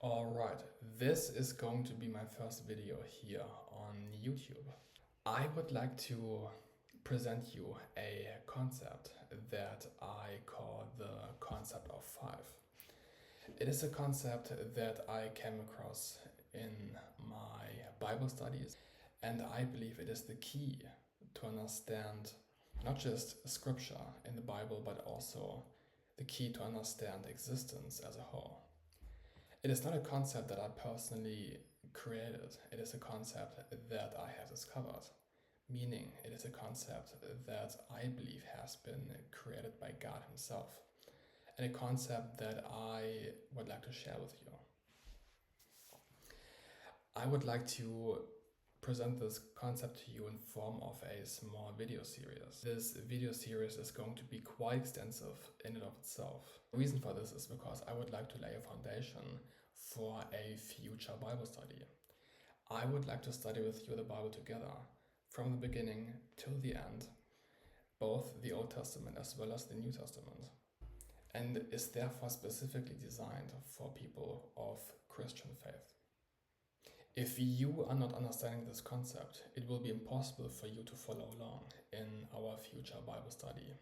Alright, this is going to be my first video here on YouTube. I would like to present you a concept that I call the concept of five. It is a concept that I came across in my Bible studies, and I believe it is the key to understand not just scripture in the Bible, but also the key to understand existence as a whole. It is not a concept that I personally created, it is a concept that I have discovered, meaning it is a concept that I believe has been created by God Himself, and a concept that I would like to share with you. I would like to present this concept to you in form of a small video series. This video series is going to be quite extensive in and of itself. The reason for this is because I would like to lay a foundation for a future Bible study. I would like to study with you the Bible together from the beginning till the end, both the Old Testament as well as the New Testament, and is therefore specifically designed for people of Christian faith. If you are not understanding this concept, it will be impossible for you to follow along in our future Bible study.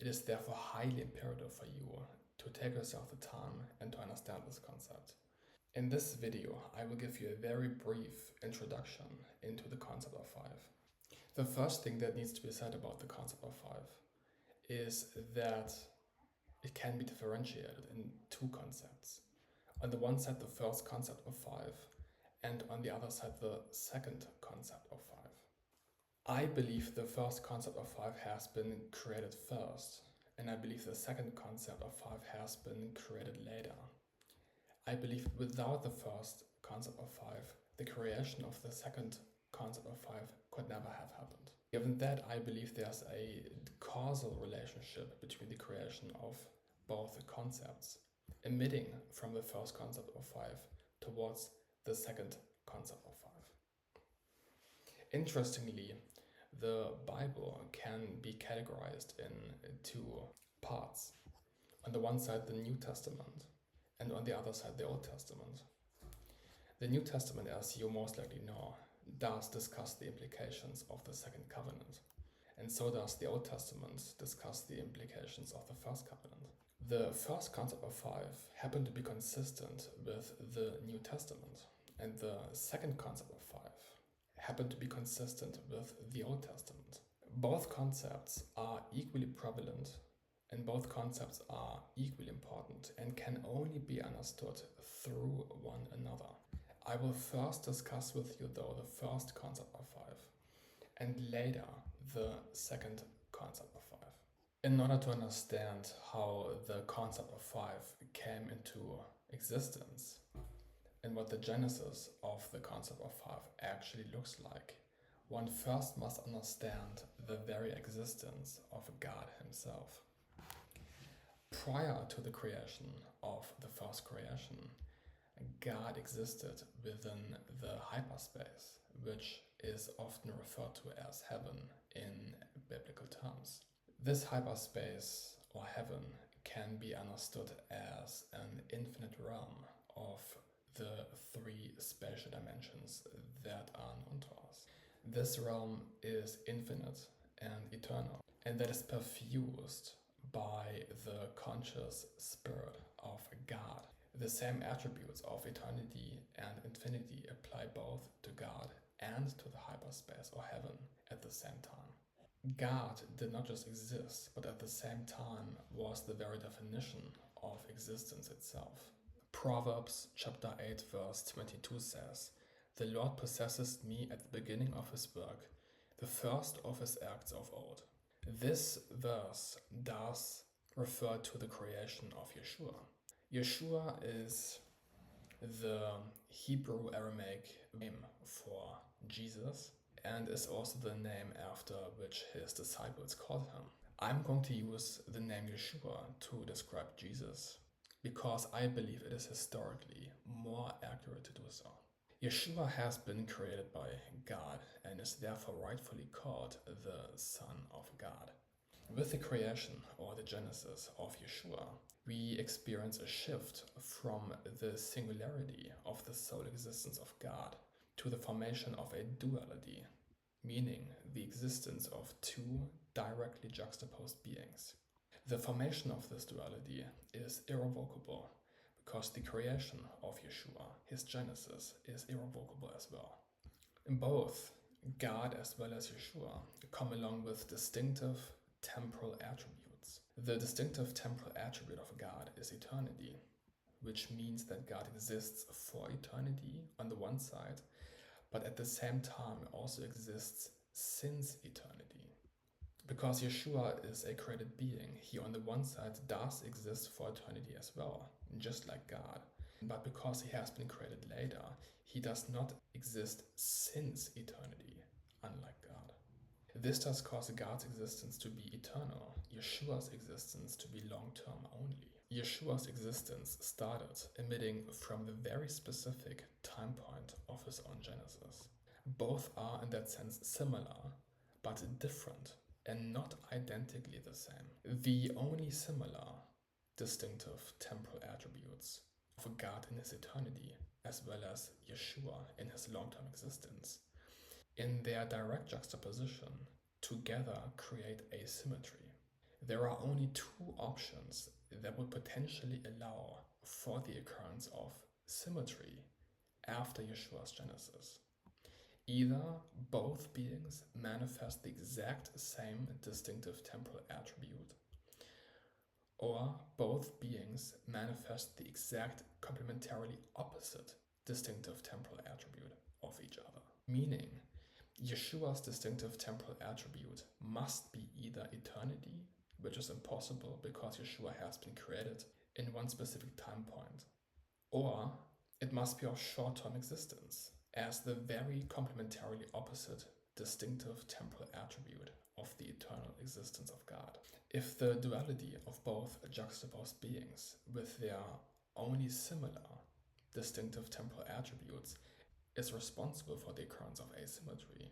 It is therefore highly imperative for you to take yourself the time and to understand this concept. In this video, I will give you a very brief introduction into the concept of five. The first thing that needs to be said about the concept of five is that it can be differentiated in two concepts. On the one side, the first concept of five, and on the other side, the second concept of five. I believe the first concept of five has been created first, and I believe the second concept of five has been created later. I believe without the first concept of five, the creation of the second concept of five could never have happened. Given that, I believe there's a causal relationship between the creation of both concepts, emitting from the first concept of five towards the second concept of five. Interestingly, the Bible can be categorized in two parts. On the one side, the New Testament, and on the other side, the Old Testament. The New Testament, as you most likely know, does discuss the implications of the Second Covenant, and so does the Old Testament discuss the implications of the First Covenant. The first concept of five happened to be consistent with the New Testament, and the second concept of five happened to be consistent with the Old Testament. Both concepts are equally prevalent, and both concepts are equally important and can only be understood through one another. I will first discuss with you, though, the first concept of five, and later the second concept of five. In order to understand how the concept of five came into existence and what the genesis of the concept of five actually looks like, one first must understand the very existence of God Himself. Prior to the creation of the first creation, God existed within the hyperspace, which is often referred to as heaven in biblical terms. This hyperspace, or heaven, can be understood as an infinite realm of the three spatial dimensions that are known to us. This realm is infinite and eternal, and that is perfused by the conscious spirit of God. The same attributes of eternity and infinity apply both to God and to the hyperspace or heaven at the same time. God did not just exist, but at the same time was the very definition of existence itself. Proverbs chapter 8 verse 22 says, "The Lord possesses me at the beginning of His work, the first of His acts of old." This verse does refer to the creation of Yeshua. Yeshua is the Hebrew Aramaic name for Jesus, and is also the name after which His disciples called Him. I'm going to use the name Yeshua to describe Jesus, because I believe it is historically more accurate to do so. Yeshua has been created by God and is therefore rightfully called the Son of God. With the creation or the genesis of Yeshua, we experience a shift from the singularity of the sole existence of God to the formation of a duality, meaning the existence of two directly juxtaposed beings. The formation of this duality is irrevocable because the creation of Yeshua, his genesis, is irrevocable as well. Both God as well as Yeshua come along with distinctive temporal attributes. The distinctive temporal attribute of God is eternity, which means that God exists for eternity on the one side, but at the same time also exists since eternity. Because Yeshua is a created being, he on the one side does exist for eternity as well, just like God. But because he has been created later, he does not exist since eternity, unlike God. This does cause God's existence to be eternal, Yeshua's existence to be long-term only. Yeshua's existence started emitting from the very specific time point of his own genesis. Both are in that sense similar, but different, and not identically the same. The only similar distinctive temporal attributes of God in his eternity, as well as Yeshua in his long-term existence, in their direct juxtaposition, together create asymmetry. There are only two options that would potentially allow for the occurrence of symmetry after Yeshua's genesis. Either both beings manifest the exact same distinctive temporal attribute, or both beings manifest the exact complementarily opposite distinctive temporal attribute of each other. Meaning, Yeshua's distinctive temporal attribute must be either eternity, which is impossible because Yeshua has been created in one specific time point, or it must be of short-term existence, as the very complementarily opposite distinctive temporal attribute of the eternal existence of God. If the duality of both juxtaposed beings with their only similar distinctive temporal attributes is responsible for the occurrence of asymmetry,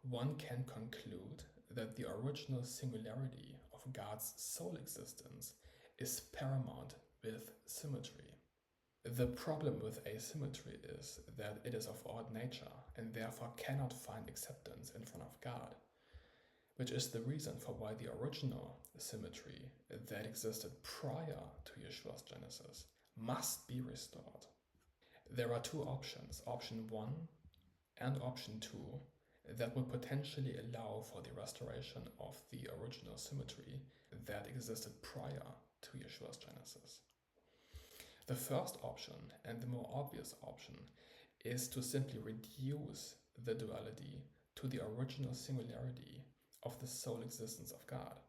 one can conclude that the original singularity of God's sole existence is paramount with symmetry. The problem with asymmetry is that it is of odd nature and therefore cannot find acceptance in front of God, which is the reason for why the original symmetry that existed prior to Yeshua's genesis must be restored. There are two options, option 1 and option 2, that would potentially allow for the restoration of the original symmetry that existed prior to Yeshua's genesis. The first option, and the more obvious option, is to simply reduce the duality to the original singularity of the sole existence of God.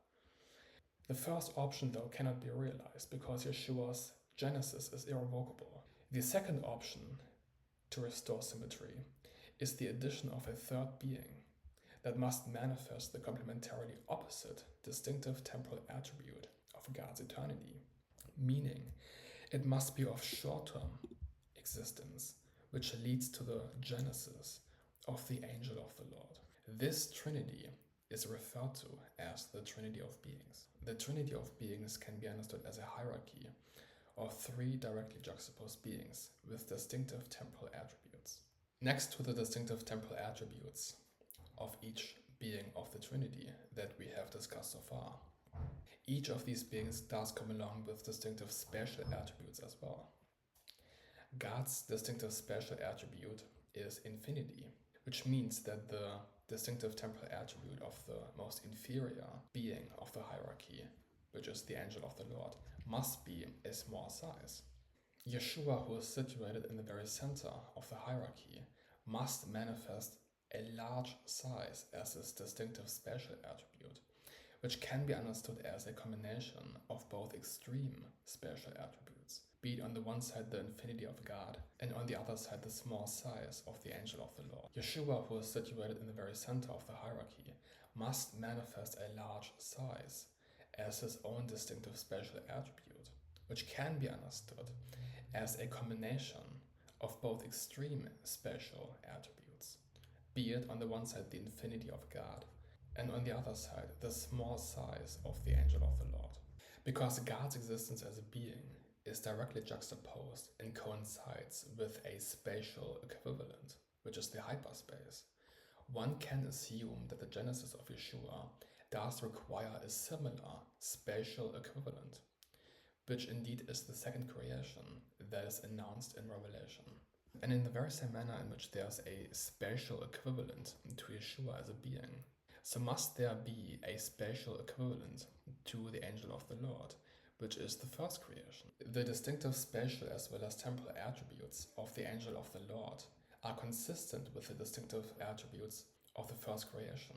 The first option, though, cannot be realized because Yeshua's genesis is irrevocable. The second option to restore symmetry is the addition of a third being that must manifest the complementarily opposite distinctive temporal attribute of God's eternity, meaning it must be of short-term existence, which leads to the genesis of the angel of the Lord. This trinity is referred to as the Trinity of Beings. The Trinity of Beings can be understood as a hierarchy of three directly juxtaposed beings with distinctive temporal attributes. Next to the distinctive temporal attributes of each being of the Trinity that we have discussed so far, each of these beings does come along with distinctive spatial attributes as well. God's distinctive spatial attribute is infinity, which means that the distinctive temporal attribute of the most inferior being of the hierarchy, which is the angel of the Lord, must be a small size. Yeshua, who is situated in the very center of the hierarchy, must manifest a large size as his distinctive spatial attribute, which can be understood as a combination of both extreme spatial attributes, be it on the one side the infinity of God, and on the other side the small size of the angel of the Lord. Yeshua, who is situated in the very center of the hierarchy, must manifest a large size as his own distinctive spatial attribute, which can be understood as a combination of both extreme spatial attributes, be it on the one side the infinity of God, and on the other side, the small size of the angel of the Lord. Because God's existence as a being is directly juxtaposed and coincides with a spatial equivalent, which is the hyperspace, one can assume that the genesis of Yeshua does require a similar spatial equivalent, which indeed is the second creation that is announced in Revelation. And in the very same manner in which there's a spatial equivalent to Yeshua as a being, so must there be a spatial equivalent to the angel of the Lord, which is the first creation. The distinctive spatial as well as temporal attributes of the angel of the Lord are consistent with the distinctive attributes of the first creation.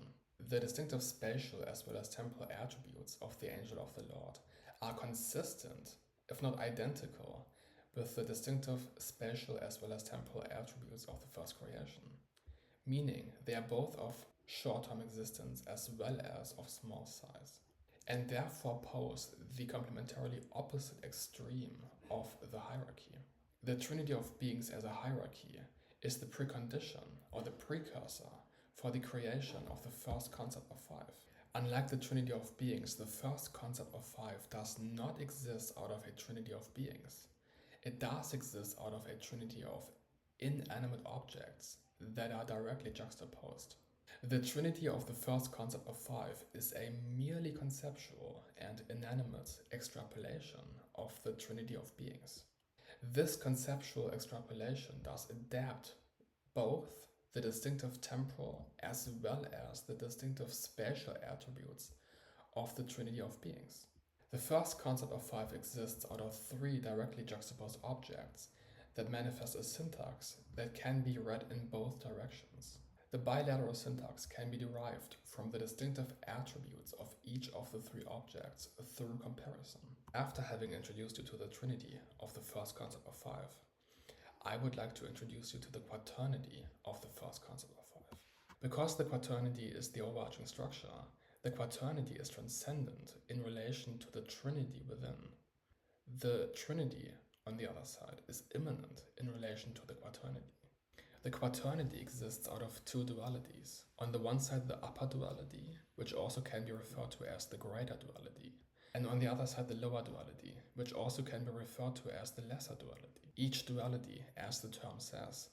The distinctive spatial as well as temporal attributes of the angel of the Lord are consistent, if not identical, with the distinctive spatial as well as temporal attributes of the first creation, meaning they are both of short-term existence as well as of small size, and therefore pose the complementarily opposite extreme of the hierarchy. The trinity of beings as a hierarchy is the precondition or the precursor for the creation of the first concept of five. Unlike the trinity of beings, the first concept of five does not exist out of a trinity of beings. It does exist out of a trinity of inanimate objects that are directly juxtaposed. The trinity of the first concept of five is a merely conceptual and inanimate extrapolation of the trinity of beings. This conceptual extrapolation does adapt both the distinctive temporal as well as the distinctive spatial attributes of the trinity of beings. The first concept of five exists out of three directly juxtaposed objects that manifest a syntax that can be read in both directions. The bilateral syntax can be derived from the distinctive attributes of each of the three objects through comparison. After having introduced you to the trinity of the first concept of five, I would like to introduce you to the quaternity of the first concept of five. Because the quaternity is the overarching structure, the quaternity is transcendent in relation to the trinity within. The trinity, on the other side, is immanent in relation to the quaternity. The quaternity exists out of two dualities. On the one side, the upper duality, which also can be referred to as the greater duality, and on the other side, the lower duality, which also can be referred to as the lesser duality. Each duality, as the term says,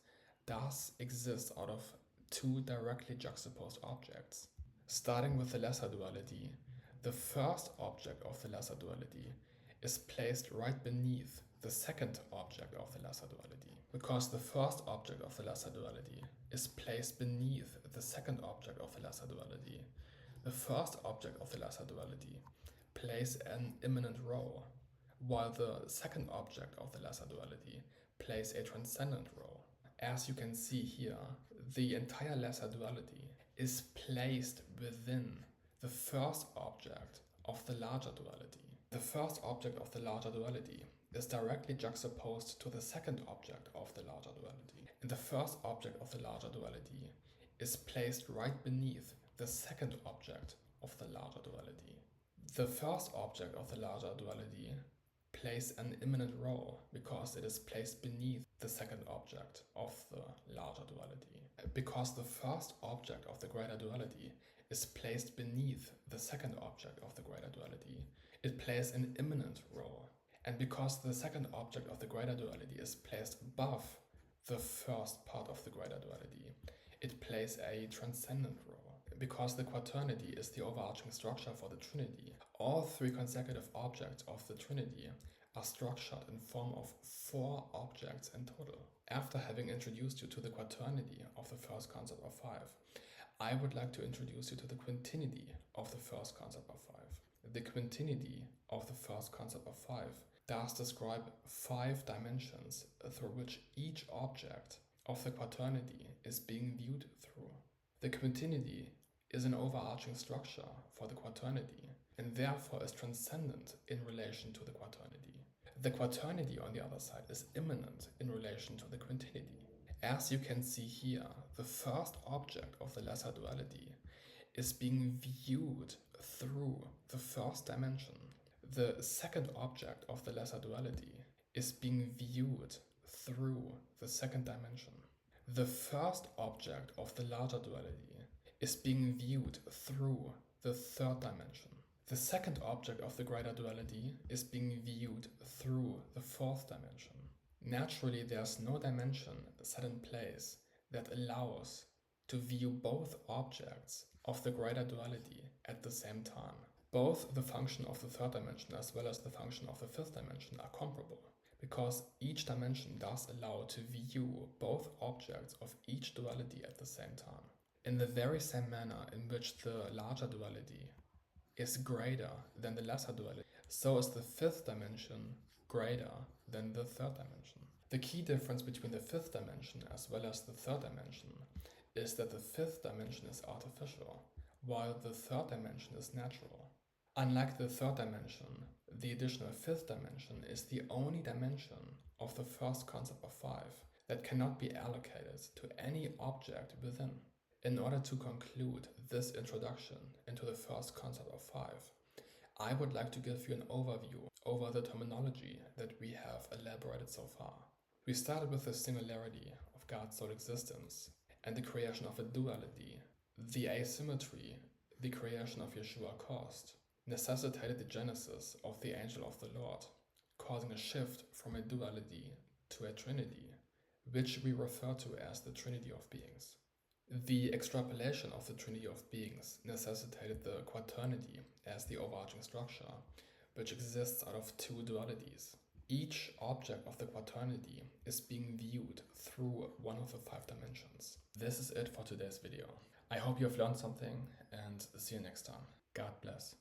does exist out of two directly juxtaposed objects. Starting with the lesser duality, the first object of the lesser duality is placed right beneath the second object of the lesser duality. Because the first object of the lesser duality is placed beneath the second object of the lesser duality, the first object of the lesser duality plays an immanent role, while the second object of the lesser duality plays a transcendent role. As you can see here, the entire lesser duality is placed within the first object of the larger duality. The first object of the larger duality is directly juxtaposed to the second object of the larger duality. And the first object of the larger duality is placed right beneath the second object of the larger duality. The first object of the larger duality plays an immanent role because it is placed beneath the second object of the larger duality. Because the first object of the greater duality is placed beneath the second object of the greater duality, it plays an immanent role. And because the second object of the greater duality is placed above the first part of the greater duality, it plays a transcendent role. Because the quaternity is the overarching structure for the trinity, all three consecutive objects of the trinity are structured in form of four objects in total. After having introduced you to the quaternity of the first concept of five, I would like to introduce you to the quintinity of the first concept of five. The quintinity of the first concept of five does describe 5 dimensions through which each object of the quaternity is being viewed through. The quintinity is an overarching structure for the quaternity and therefore is transcendent in relation to the quaternity. The quaternity, on the other side, is immanent in relation to the quintinity. As you can see here, the first object of the lesser duality is being viewed through the first dimension. The second object of the lesser duality is being viewed through the second dimension. The first object of the larger duality is being viewed through the third dimension. The second object of the greater duality is being viewed through the fourth dimension. Naturally, there's no dimension set in place that allows to view both objects of the greater duality at the same time. Both the function of the third dimension as well as the function of the fifth dimension are comparable, because each dimension does allow to view both objects of each duality at the same time. In the very same manner in which the larger duality is greater than the lesser duality, so is the fifth dimension greater than the third dimension. The key difference between the fifth dimension as well as the third dimension is that the fifth dimension is artificial, while the third dimension is natural. Unlike the third dimension, the additional fifth dimension is the only dimension of the first concept of 5 that cannot be allocated to any object within. In order to conclude this introduction into the first concept of 5, I would like to give you an overview over the terminology that we have elaborated so far. We started with the singularity of God's sole existence and the creation of a duality. The asymmetry the creation of Yeshua caused necessitated the genesis of the angel of the Lord, causing a shift from a duality to a trinity, which we refer to as the Trinity of Beings. The extrapolation of the Trinity of Beings necessitated the quaternity as the overarching structure, which exists out of two dualities. Each object of the quaternity is being viewed through one of the 5 dimensions. This is it for today's video. I hope you have learned something, and see you next time. God bless.